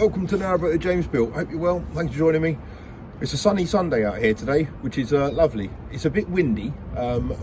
welcome to Narrowboat James built. Hope you're well. Thanks for joining me. It's a sunny Sunday out here today, which is lovely. It's a bit windy.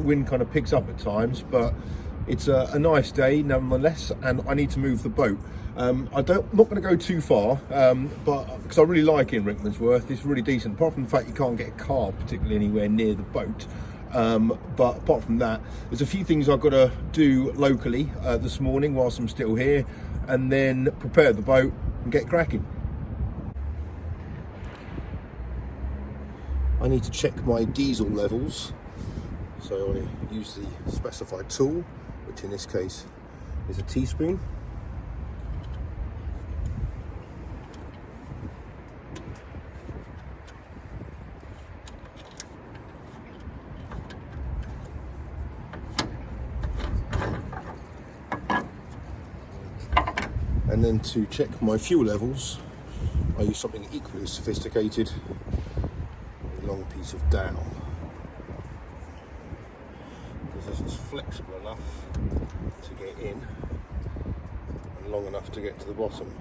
Wind kind of picks up at times, but it's a nice day nonetheless. And I need to move the boat. I'm not going to go too far, but because I really like it in Rickmansworth, it's really decent. Apart from the fact you can't get a car particularly anywhere near the boat. But apart from that, there's a few things I've got to do locally this morning whilst I'm still here, and then prepare the boat and get cracking. I need to check my diesel levels, so I use the specified tool, which in this case is a teaspoon. And then to check my fuel levels, I use something equally sophisticated, a long piece of dowel, because this is flexible enough to get in and long enough to get to the bottom.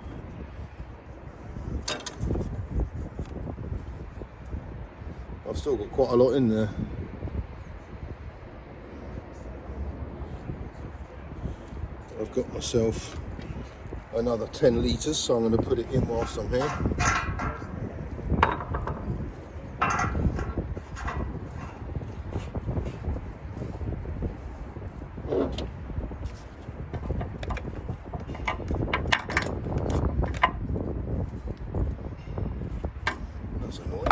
I've still got quite a lot in there. I've got myself another 10 litres, so I'm going to put it in whilst I'm here. That's annoying.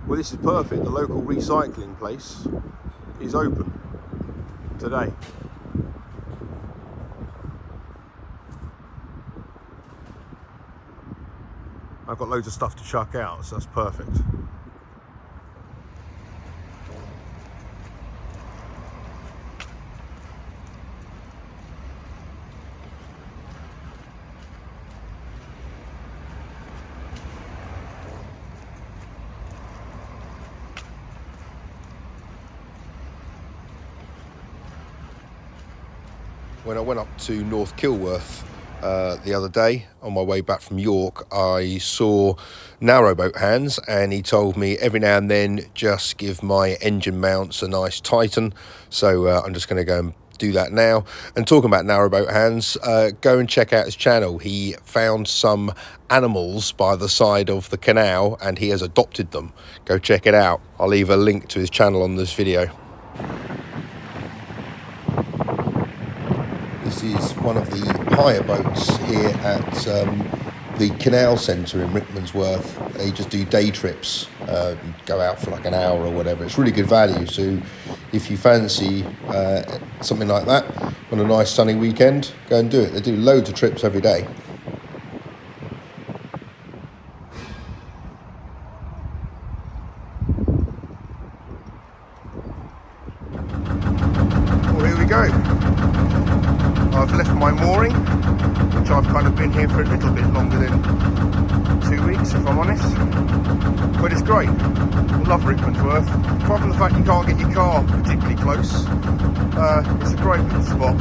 Well, this is perfect. The local recycling place is open today. I've got loads of stuff to chuck out, so that's perfect. When I went up to North Kilworth the other day on my way back from York, I saw Narrowboat Hands, and he told me every now and then just give my engine mounts a nice tighten. So I'm just going to go and do that now. And talking about Narrowboat Hands, go and check out his channel. He found some animals by the side of the canal and he has adopted them. Go check it out. I'll leave a link to his channel on this video. This is one of the hire boats here at the Canal Centre in Rickmansworth. They just do day trips, go out for like an hour or whatever. It's really good value, so if you fancy something like that on a nice sunny weekend, go and do it. They do loads of trips every day. Well, here we go. I've left my mooring, which I've kind of been here for a little bit longer than 2 weeks, if I'm honest. But it's great. I love Rickmansworth. Apart from the fact you can't get your car particularly close, it's a great little spot.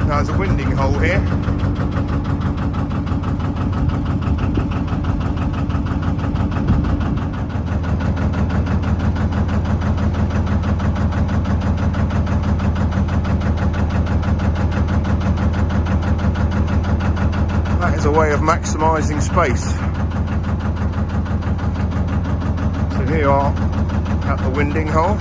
Now there's a winding hole here. That is a way of maximising space. So here you are at the winding hole.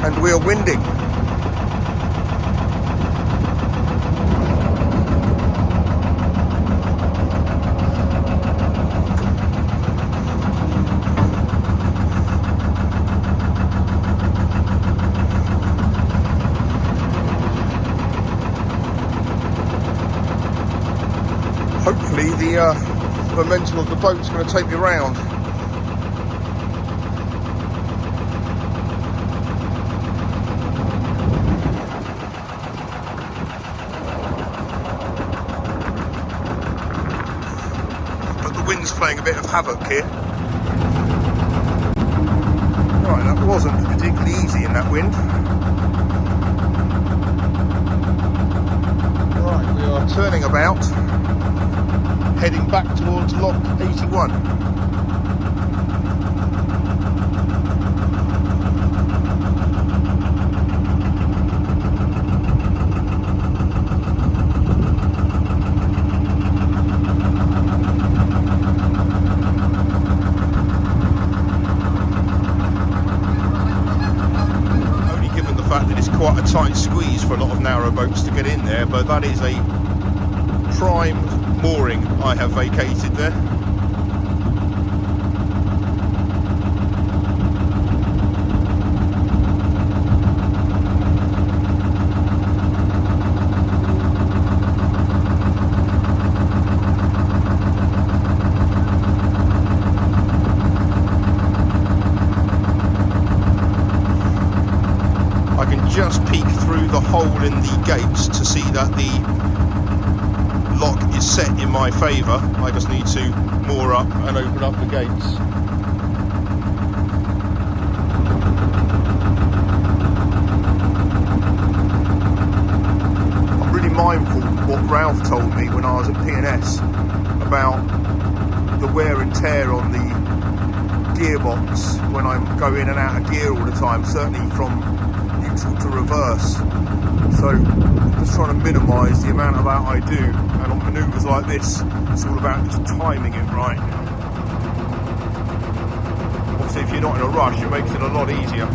And we are winding. Hopefully the momentum of the boat's going to take me round. Wind's playing a bit of havoc here. Right, that wasn't particularly easy in that wind. Right, we are turning about, heading back towards lock 81. Quite a tight squeeze for a lot of narrow boats to get in there, but that is a prime mooring I have vacated there. Just peek through the hole in the gates to see that the lock is set in my favour. I just need to moor up and open up the gates. I'm really mindful of what Ralph told me when I was at P&S about the wear and tear on the gearbox when I go in and out of gear all the time, certainly from to reverse. So just trying to minimise the amount of that I do, and on manoeuvres like this it's all about just timing it right. Obviously if you're not in a rush it makes it a lot easier.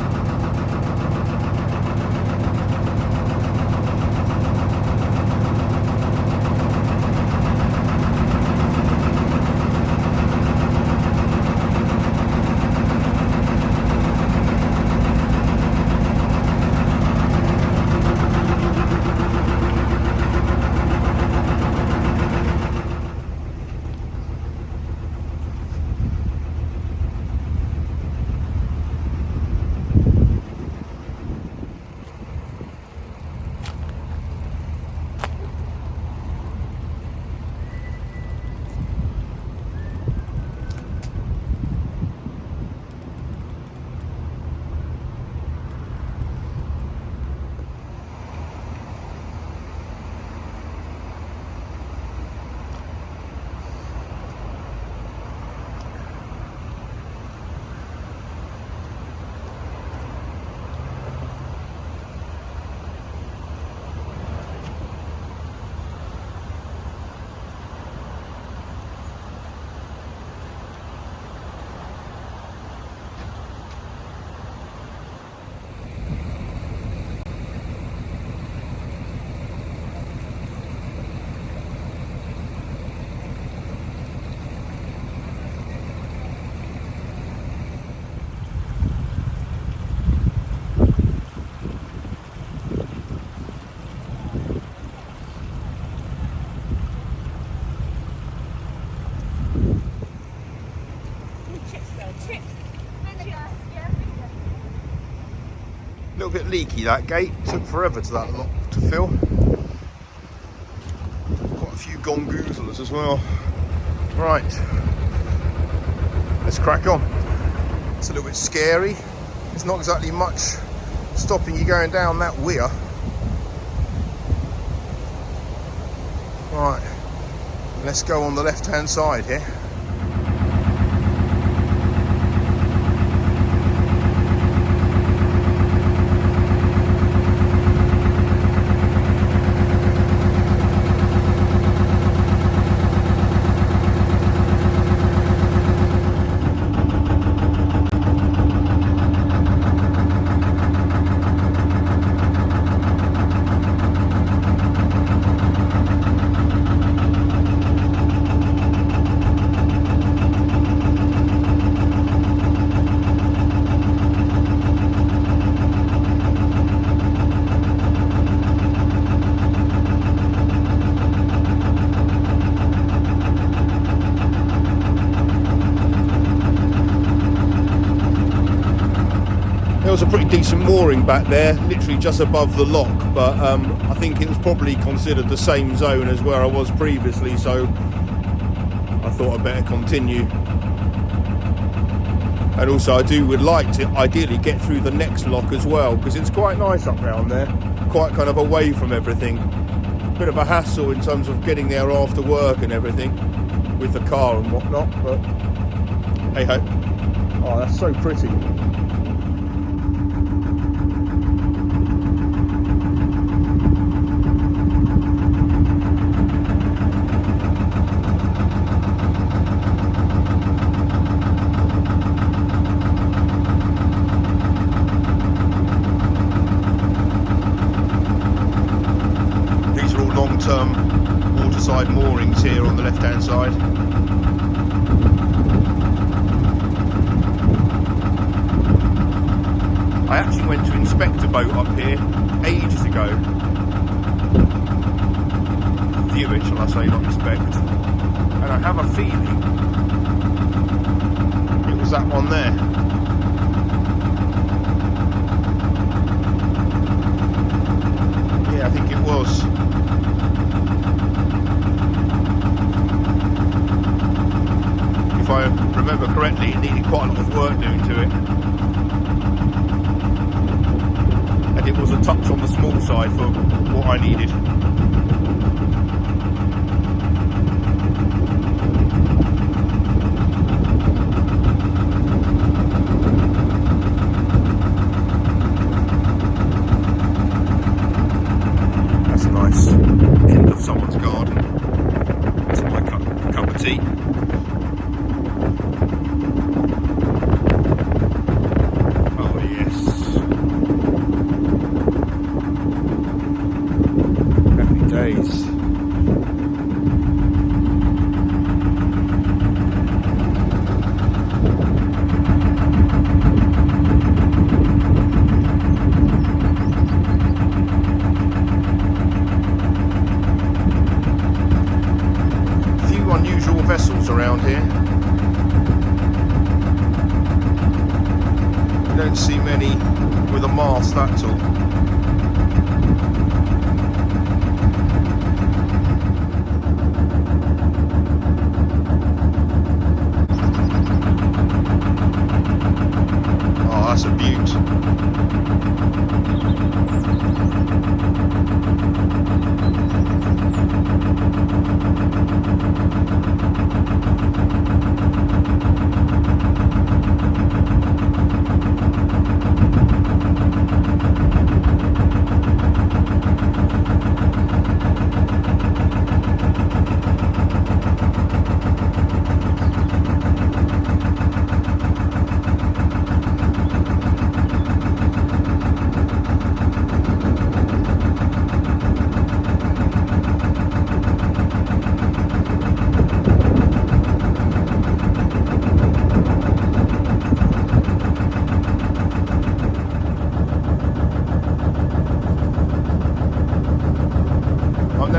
A little bit leaky, that gate. Took forever to that lock to fill. Quite a few gongoozlers as well. Right, let's crack on. It's a little bit scary. There's not exactly much stopping you going down that weir. Right, let's go on the left-hand side here. There was a pretty decent mooring back there, literally just above the lock, but I think it was probably considered the same zone as where I was previously, so I thought I'd better continue. And also I would like to ideally get through the next lock as well, because it's quite nice up round there, quite kind of away from everything. Bit of a hassle in terms of getting there after work and everything with the car and whatnot, but hey ho. Oh, that's so pretty. Waterside moorings here on the left hand side. I actually went to inspect a boat up here ages ago. View it, shall I say, not inspect. And I have a feeling it was that one there. Yeah, I think it was. If I remember correctly, it needed quite a lot of work doing to it. And it was a touch on the small side for what I needed. That's a nice end of someone's garden. That's my cup of tea. Vessels around here. You don't see many with a mast, that's all. Oh, that's a beaut.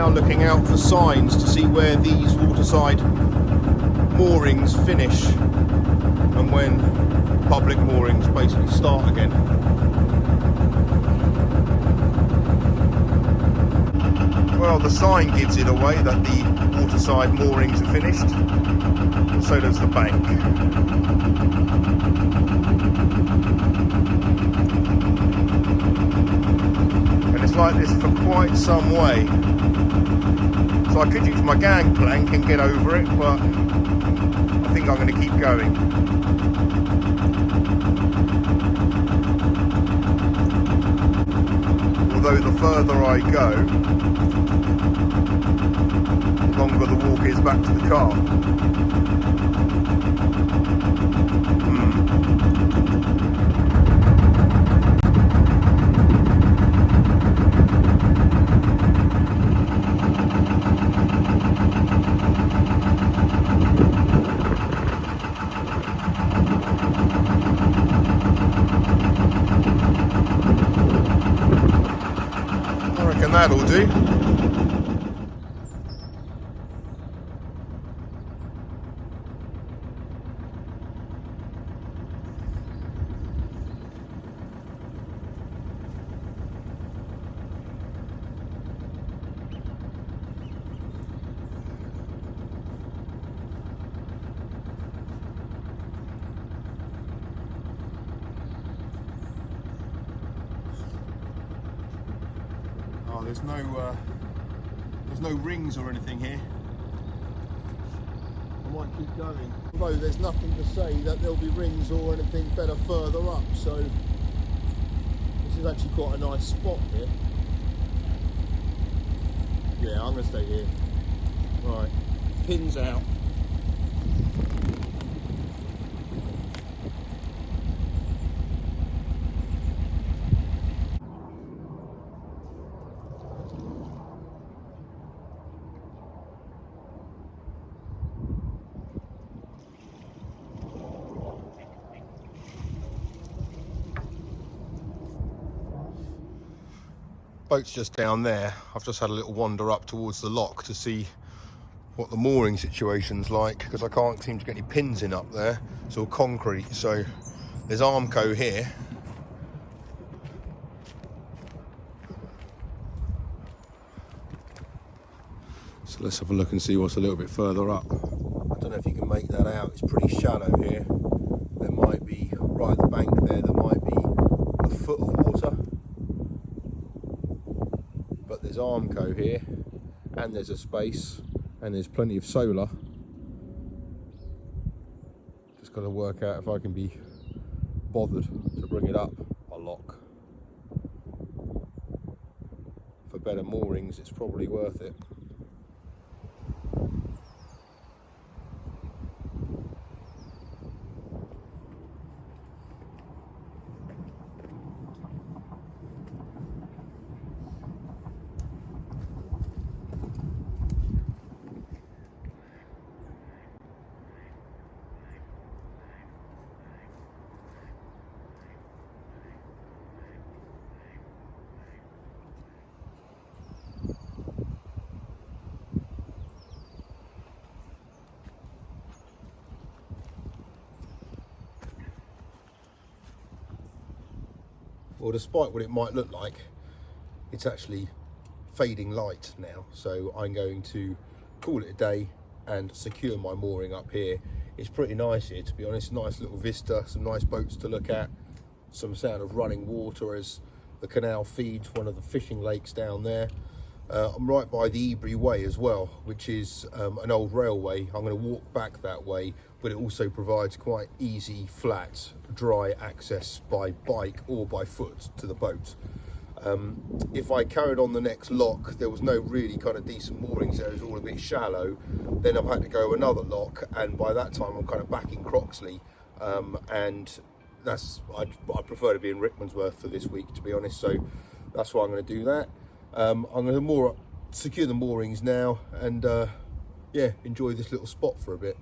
Looking out for signs to see where these waterside moorings finish and when public moorings basically start again. Well, the sign gives it away that the waterside moorings are finished, and so does the bank. And it's like this for quite some way. So I could use my gangplank and get over it, but I think I'm going to keep going. Although the further I go, the longer the walk is back to the car. That'll do. Oh, there's no rings or anything here. I might keep going. Although there's nothing to say that there'll be rings or anything better further up, so this is actually quite a nice spot here. Yeah, I'm going to stay here. Right, pins out. Boat's just down there. I've just had a little wander up towards the lock to see what the mooring situation's like, because I can't seem to get any pins in up there. It's all concrete. So there's Armco here. So let's have a look and see what's a little bit further up. I don't know if you can make that out. It's pretty shallow here. There might be, right at the bank there might be a foot of water. But there's Armco here, and there's a space, and there's plenty of solar. Just got to work out if I can be bothered to bring it up a lock. For better moorings, it's probably worth it. Well, despite what it might look like, it's actually fading light now, so I'm going to call it a day and secure my mooring up here. It's pretty nice here, to be honest. Nice little vista, some nice boats to look at, some sound of running water as the canal feeds one of the fishing lakes down there. I'm right by the Ibry Way as well, which is an old railway. I'm going to walk back that way, but it also provides quite easy, flat, dry access by bike or by foot to the boat. If I carried on the next lock, there was no really kind of decent moorings there. It was all a bit shallow. Then I've had to go another lock, and by that time I'm kind of back in Croxley, and I prefer to be in Rickmansworth for this week, to be honest, so that's why I'm going to do that. I'm going to secure the moorings now and yeah, enjoy this little spot for a bit.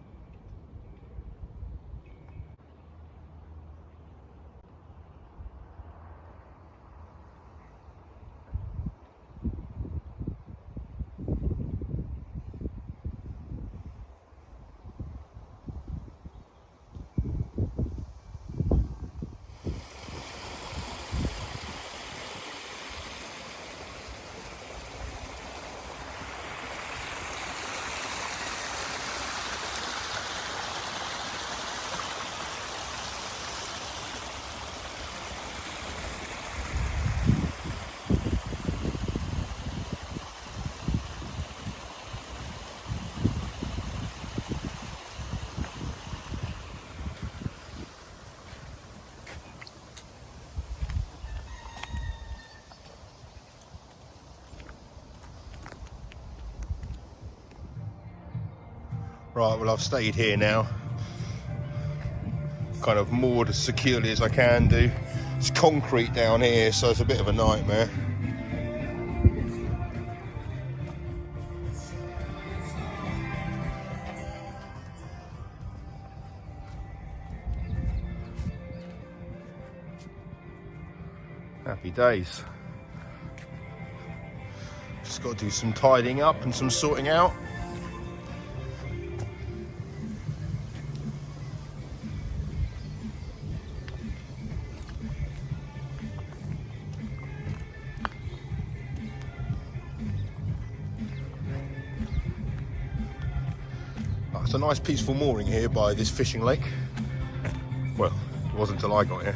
Right, well, I've stayed here now, kind of moored as securely as I can do. It's concrete down here, so it's a bit of a nightmare. Happy days. Just got to do some tidying up and some sorting out. It's a nice peaceful mooring here by this fishing lake. Well, it wasn't until I got here.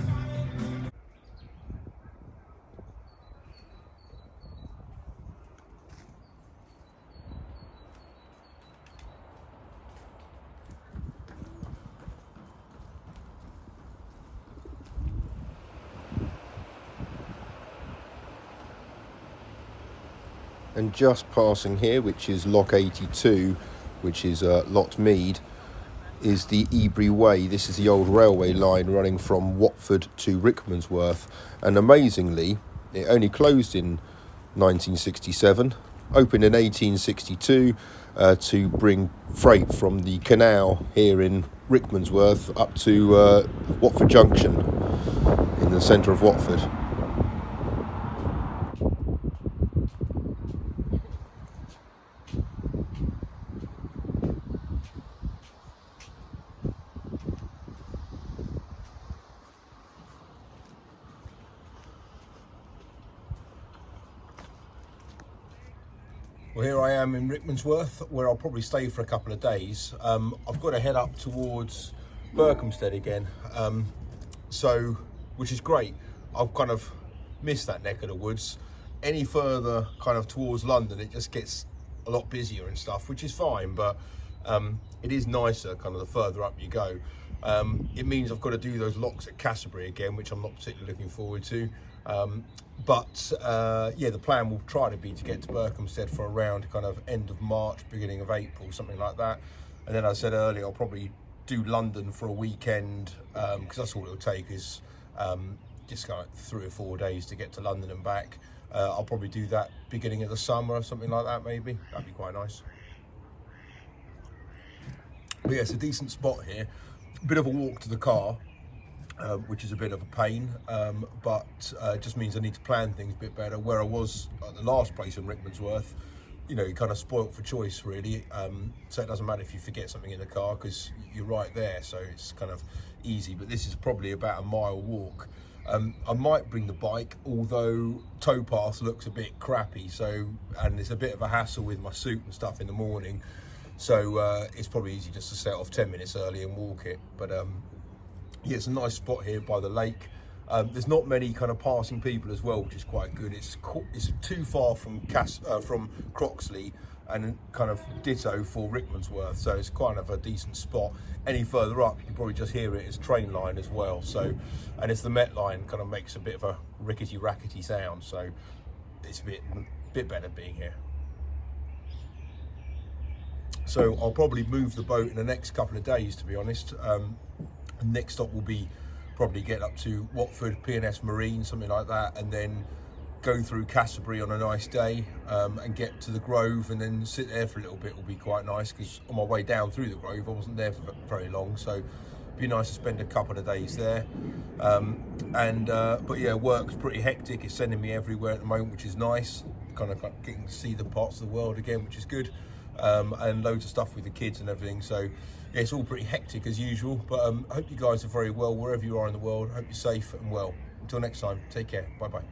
And just passing here, which is Lock 82, which is Lot Mead, is the Ibry Way. This is the old railway line running from Watford to Rickmansworth. And amazingly, it only closed in 1967, opened in 1862 to bring freight from the Canal here in Rickmansworth up to Watford Junction in the centre of Watford. Well, here I am in Rickmansworth, where I'll probably stay for a couple of days. I've got to head up towards Berkhamsted again, which is great. I've kind of missed that neck of the woods. Any further kind of towards London, it just gets a lot busier and stuff, which is fine, but it is nicer kind of the further up you go. It means I've got to do those locks at Canterbury again, which I'm not particularly looking forward to. Yeah, the plan will try to be to get to Berkhamsted for around kind of end of March, beginning of April, something like that. And then, as I said earlier, I'll probably do London for a weekend, because that's all it'll take is just kind of 3 or 4 days to get to London and back. I'll probably do that beginning of the summer or something like that, maybe. That'd be quite nice. But yeah, it's a decent spot here. A bit of a walk to the car, which is a bit of a pain, but it just means I need to plan things a bit better. Where I was at the last place in Rickmansworth, you know, you're kind of spoilt for choice, really. So it doesn't matter if you forget something in the car because you're right there, so it's kind of easy. But this is probably about a mile walk. I might bring the bike, although towpath looks a bit crappy, and it's a bit of a hassle with my suit and stuff in the morning. So it's probably easy just to set off 10 minutes early and walk it. But yeah, it's a nice spot here by the lake. There's not many kind of passing people as well, which is quite good. It's too far from Croxley, and kind of ditto for Rickmansworth, so it's kind of a decent spot. Any further up, you can probably just hear it as train line as well. So, and it's the Met line, kind of makes a bit of a rickety rackety sound. So it's a bit better being here. So I'll probably move the boat in the next couple of days, to be honest. Next stop will be probably get up to Watford, P&S Marine, something like that, and then go through Canterbury on a nice day, and get to the Grove and then sit there for a little bit will be quite nice, because on my way down through the Grove I wasn't there for very long, so it'd be nice to spend a couple of days there. But yeah, work's pretty hectic. It's sending me everywhere at the moment, which is nice, kind of getting to see the parts of the world again, which is good. And loads of stuff with the kids and everything, so yeah, it's all pretty hectic as usual, but I hope you guys are very well wherever you are in the world. I hope you're safe and well. Until next time, take care, bye bye.